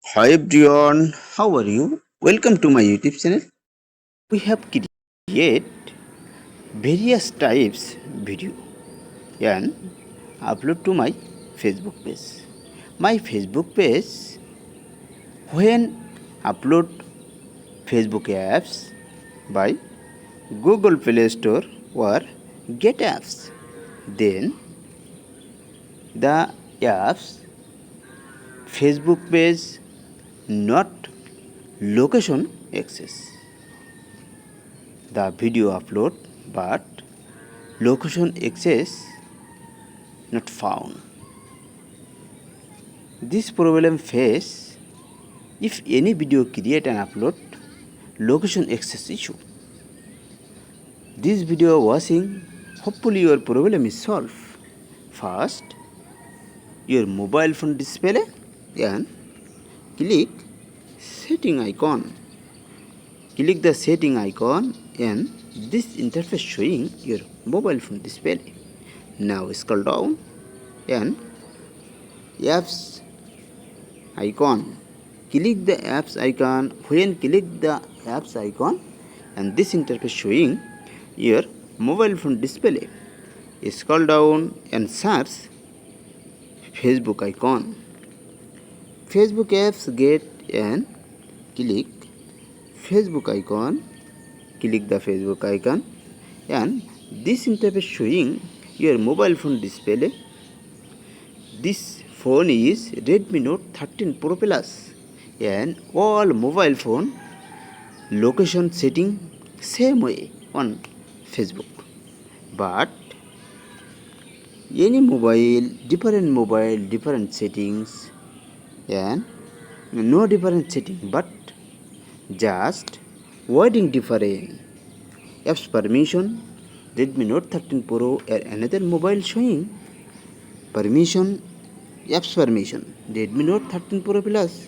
Hi everyone, how are you? Welcome to my YouTube channel. We have created various types video and upload to my Facebook page. My Facebook page when upload Facebook apps by Google Play Store or Get Apps. Then the apps Facebook page not location access. The video upload but location access not found. This problem face if any video create and upload location access issue. This video watching hopefully your problem is solved. First, your mobile phone display and click setting icon. Click the setting icon and this interface showing your mobile phone display. Now scroll down and apps icon. Click the apps icon. When click the apps icon and this interface showing your mobile phone display. Scroll down and search Facebook icon. Facebook apps get and click Facebook icon. Click the Facebook icon and this interface showing your mobile phone display. This phone is Redmi Note 13 Pro Plus and all mobile phone location setting same way on Facebook. But any mobile, different settings and no different setting but just wording different. Apps permission Redmi Note 13 Pro or another mobile showing permission apps permission Redmi Note 13 Pro Plus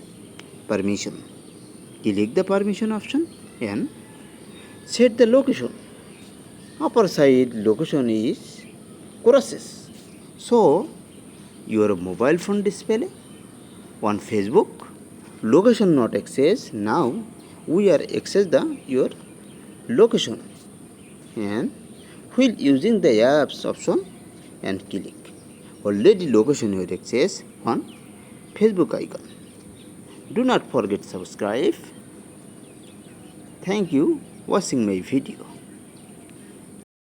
permission. Click the permission option and set the location. Upper side location is crosses. So your mobile phone display on Facebook location not access. Now we are access the your location and while using the apps option and click already location your access on Facebook icon. Do not forget subscribe. Thank you watching my video.